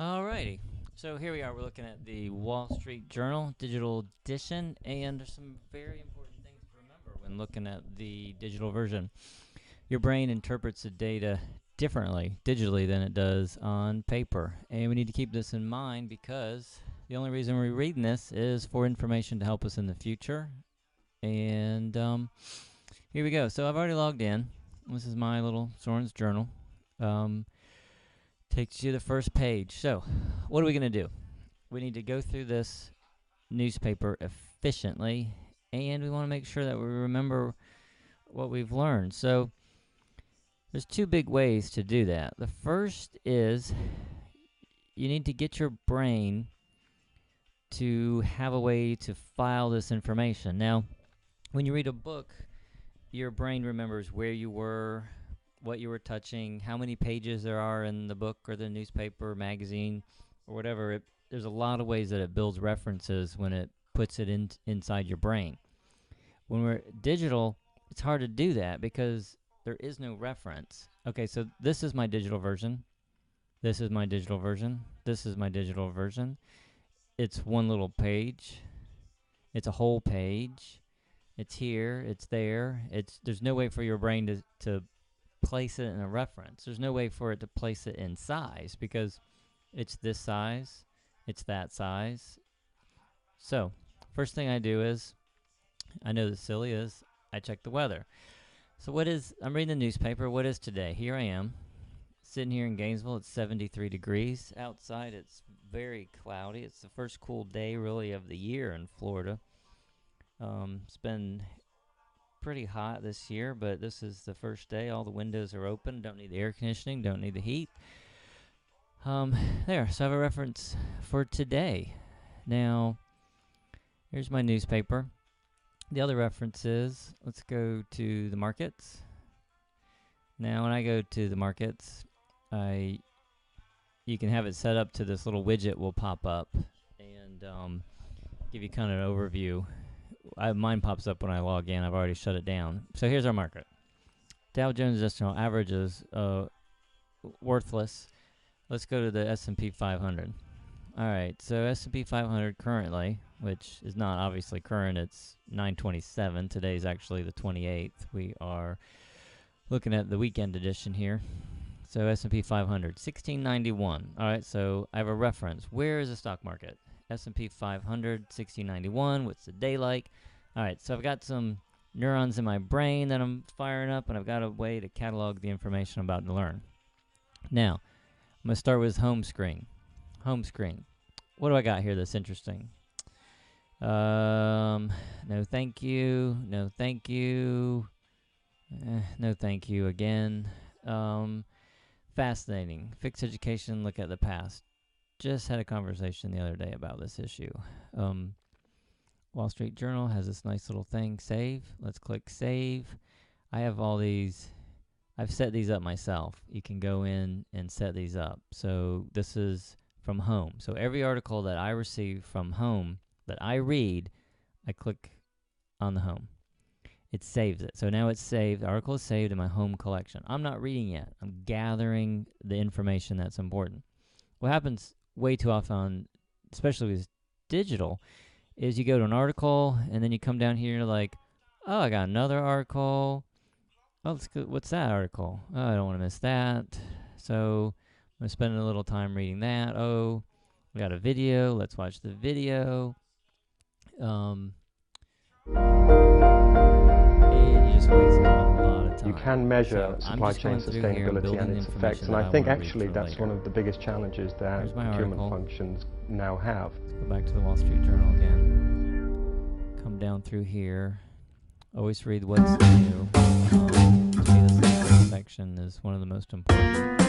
Alrighty, so here we are. We're looking at the Wall Street Journal digital edition, and there's some very important things to remember when looking at the digital version. Your brain interprets the data differently digitally than it does on paper, and we need to keep this in mind because the only reason we're reading this is for information to help us in the future. And here we go. So I've already logged in. This is my little Soren's journal. Takes you to the first page. So what are we going to do? We need to go through this newspaper efficiently, and we want to make sure that we remember what we've learned. So there's two big ways to do that. The first is you need to get your brain to have a way to file this information. Now, when you read a book, your brain remembers where you were, what you were touching, how many pages there are in the book or the newspaper, magazine, or whatever. There's a lot of ways that it builds references when it puts it inside your brain. When we're digital, it's hard to do that because there is no reference. Okay, so this is my digital version. This is my digital version. This is my digital version. It's one little page. It's a whole page. It's here. It's there. There's no way for your brain to place it in a reference. There's no way for it to place it in size because it's this size, it's that size. So first thing I do is, I know this silly is, I check the weather. So I'm reading the newspaper. What is today? Here I am sitting here in Gainesville. It's 73 degrees outside. It's very cloudy. It's the first cool day really of the year in Florida. It's been pretty hot this year, but this is the first day. All the windows are open. Don't need the air conditioning. Don't need the heat. There. So I have a reference for today. Now, here's my newspaper. The other reference is, let's go to the markets. Now, when I go to the markets, you can have it set up to this little widget will pop up and give you kind of an overview. Mine pops up when I log in. I've already shut it down. So here's our market. Dow Jones Industrial Average is worthless. Let's go to the S&P 500. All right, so S&P 500 currently, which is not obviously current, it's 9/27. Today's actually the 28th. We are looking at the weekend edition here. So S&P 500, 1691. All right, so I have a reference. Where is the stock market? S&P 500, 1691. What's the day like? All right, so I've got some neurons in my brain that I'm firing up, and I've got a way to catalog the information I'm about to learn. Now, I'm going to start with home screen. Home screen. What do I got here that's interesting? No thank you. No thank you. No thank you again. Fascinating. Fixed education, look at the past. Just had a conversation the other day about this issue. Wall Street Journal has this nice little thing, save. Let's click save. I have all these. I've set these up myself. You can go in and set these up. So this is from home. So every article that I receive from home that I read, I click on the home. It saves it. So now it's saved. The article is saved in my home collection. I'm not reading yet. I'm gathering the information that's important. What happens way too often, especially with digital, is you go to an article and then you come down here like, oh, I got another article. Oh, let's go. What's that article? Oh, I don't want to miss that. So I'm going to spend a little time reading that. Oh, we got a video. Let's watch the video. And you just waste a lot of time. You can measure So supply chain sustainability and its effects, and I think actually that's one of the biggest challenges that Here's my procurement article. functions now have. Let's go back to the Wall Street Journal again. Come down through here. Always read what's new. To me, this first section is one of the most important.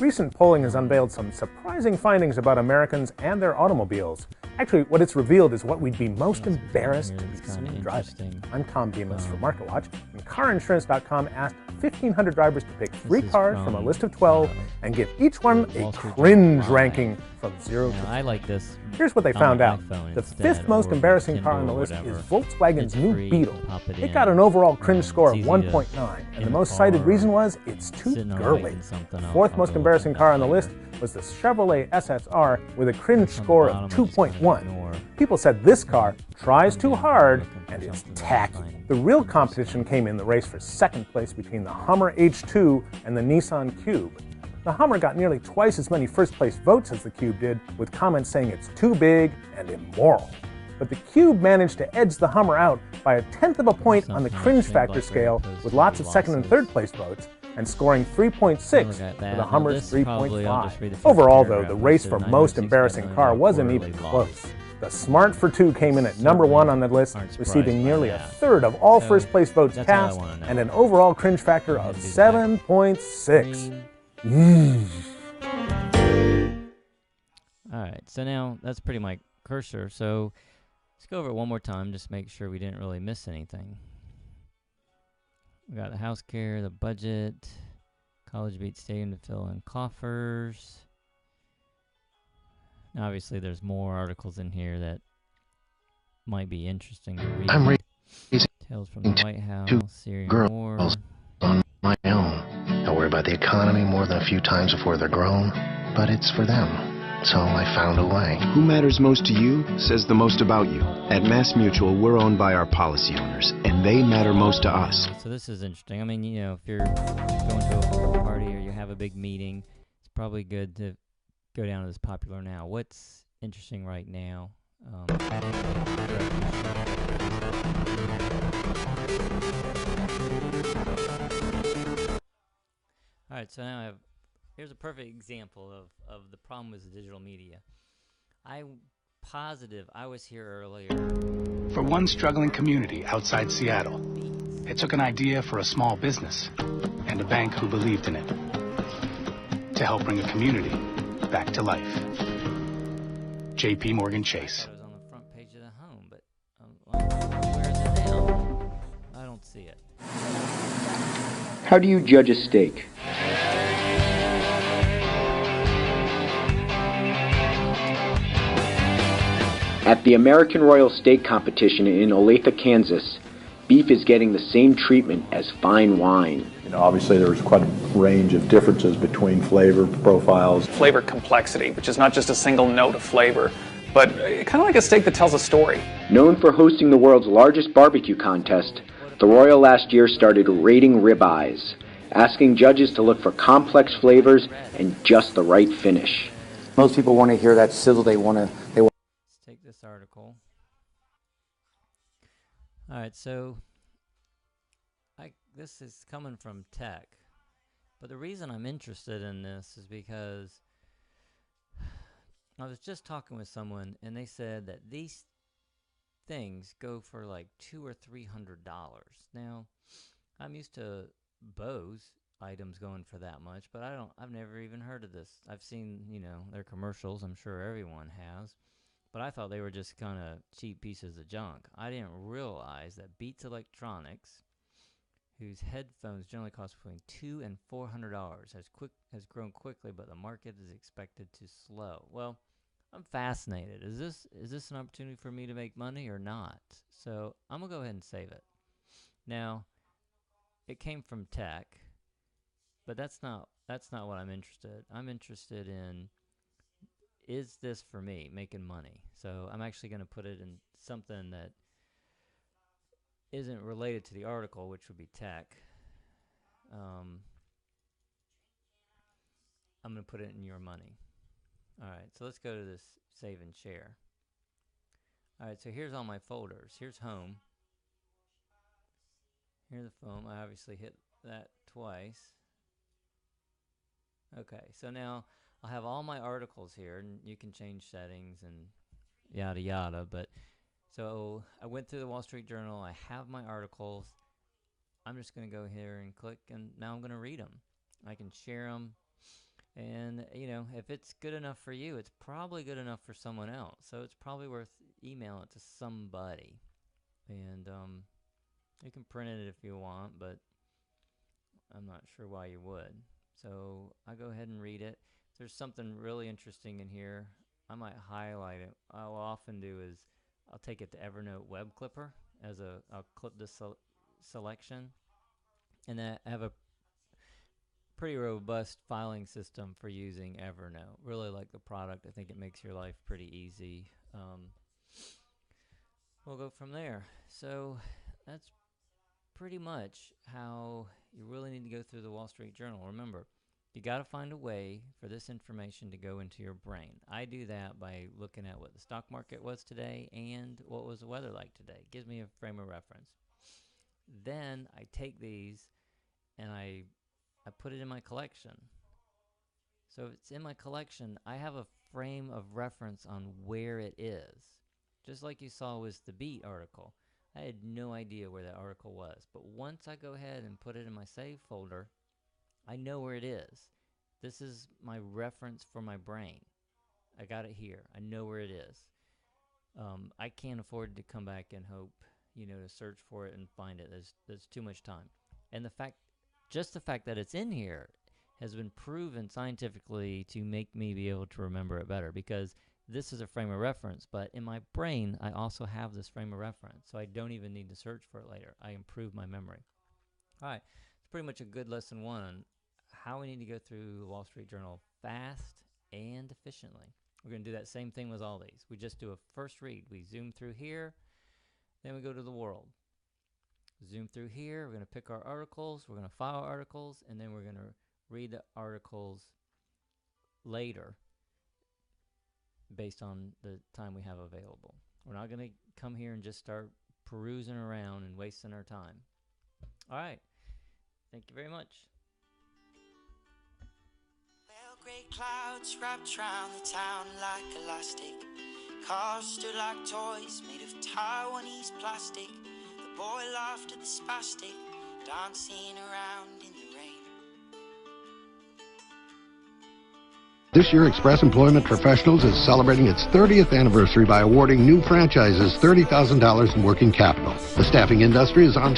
Recent polling has unveiled some surprising findings about Americans and their automobiles. Actually, what it's revealed is what we'd be most embarrassed to be seen driving. I'm Tom Bemis for MarketWatch, and CarInsurance.com asked 1,500 drivers to pick 3 cars from a list of 12 and give each one a cringe ranking from 0 to 10. I like this. Here's what they found out. The fifth most embarrassing car on the list is Volkswagen's new Beetle. It got an overall cringe score of 1.9, and the most cited reason was it's too girly. The fourth most embarrassing car on the list was the Chevrolet SSR with a cringe score of 2.1. People said this car tries too hard and is tacky. The real competition came in the race for second place between the Hummer H2 and the Nissan Cube. The Hummer got nearly twice as many first-place votes as the Cube did, with comments saying it's too big and immoral. But the Cube managed to edge the Hummer out by 1/10 of a point on the cringe factor scale, with lots of second and third place votes, and scoring 3.6 for the Hummer's 3.5. Overall, though, the race for most embarrassing car wasn't even close. The Smart for 2 came in at number 1 on the list, receiving nearly a third of all first-place votes cast, and an overall cringe factor of 7.6. Alright, so now that's pretty much cursor, so let's go over it one more time, just make sure we didn't really miss anything. We got the house care, the budget, college beat stadium to fill in coffers. Now, obviously, there's more articles in here that might be interesting to read. I'm raising Tales from the White House, Syrian War. Girls on my own. I worry about the economy more than a few times before they're grown, but it's for them. So I found a way. Who matters most to you says the most about you. At MassMutual, we're owned by our policy owners, and they matter most to us. So this is interesting. I mean, you know, if you're going to a party or you have a big meeting, it's probably good to go down to this popular now. What's interesting right now? Alright, so now here's a perfect example of the problem with the digital media. I'm positive I was here earlier. For one struggling community outside Seattle, it took an idea for a small business and a bank who believed in it to help bring a community back to life. J.P. Morgan Chase. I thought it was on the front page of the Home, but where is it now? I don't see it. How do you judge a steak? At the American Royal Steak Competition in Olathe, Kansas, beef is getting the same treatment as fine wine. You know, obviously there's quite a range of differences between flavor profiles. Flavor complexity, which is not just a single note of flavor, but kind of like a steak that tells a story. Known for hosting the world's largest barbecue contest, the Royal last year started rating ribeyes, asking judges to look for complex flavors and just the right finish. Most people want to hear that sizzle. They want. Let's take this article. All right, so this is coming from tech, but the reason I'm interested in this is because I was just talking with someone, and they said that these things go for like $200 or $300. Now, I'm used to Bose items going for that much, but I've never even heard of this. I've seen, you know, their commercials. I'm sure everyone has, but I thought they were just kind of cheap pieces of junk. I didn't realize that Beats Electronics, whose headphones generally cost between $200 and $400, has grown quickly, but the market is expected to slow. Well, I'm fascinated. Is this an opportunity for me to make money or not? So I'm gonna go ahead and save it. Now, it came from tech, but that's not what I'm interested. I'm interested in, is this for me making money? So I'm actually gonna put it in something that isn't related to the article, which would be tech. I'm going to put it in your money. All right, so let's go to this save and share. All right, so here's all my folders. Here's home. Here's the phone. I obviously hit that twice. Okay, so now I'll have all my articles here, and you can change settings and yada yada, but so I went through the Wall Street Journal. I have my articles. I'm just going to go here and click, and now I'm going to read them. I can share them. And, you know, if it's good enough for you, it's probably good enough for someone else. So it's probably worth emailing it to somebody. And you can print it if you want, but I'm not sure why you would. So I go ahead and read it. there's something really interesting in here, I might highlight it. What I'll often do is I'll take it to Evernote Web Clipper I'll clip this selection, and then I have a pretty robust filing system for using Evernote. Really like the product. I think it makes your life pretty easy. We'll go from there. So that's pretty much how you really need to go through the Wall Street Journal. Remember, you got to find a way for this information to go into your brain. I do that by looking at what the stock market was today and what was the weather like today. It gives me a frame of reference. Then I take these and I put it in my collection. So if it's in my collection, I have a frame of reference on where it is. Just like you saw with the Beat article. I had no idea where that article was. But once I go ahead and put it in my save folder, I know where it is. This is my reference for my brain. I got it here. I know where it is. I can't afford to come back and hope, to search for it and find it. There's too much time. And just the fact that it's in here has been proven scientifically to make me be able to remember it better, because this is a frame of reference, but in my brain, I also have this frame of reference, so I don't even need to search for it later. I improve my memory. All right, it's pretty much a good lesson one on how we need to go through the Wall Street Journal fast and efficiently. We're going to do that same thing with all these. We just do a first read. We zoom through here, then we go to the world. Zoom through here, we're going to pick our articles, we're going to file articles, and then we're going to read the articles later based on the time we have available. We're not going to come here and just start perusing around and wasting our time. All right. Thank you very much. Well, gray clouds wrapped around the town like elastic. Cars stood like toys made of Taiwanese plastic. The boy laughed at the spastic, dancing around in the rain. This year, Express Employment Professionals is celebrating its 30th anniversary by awarding new franchises $30,000 in working capital. The staffing industry is on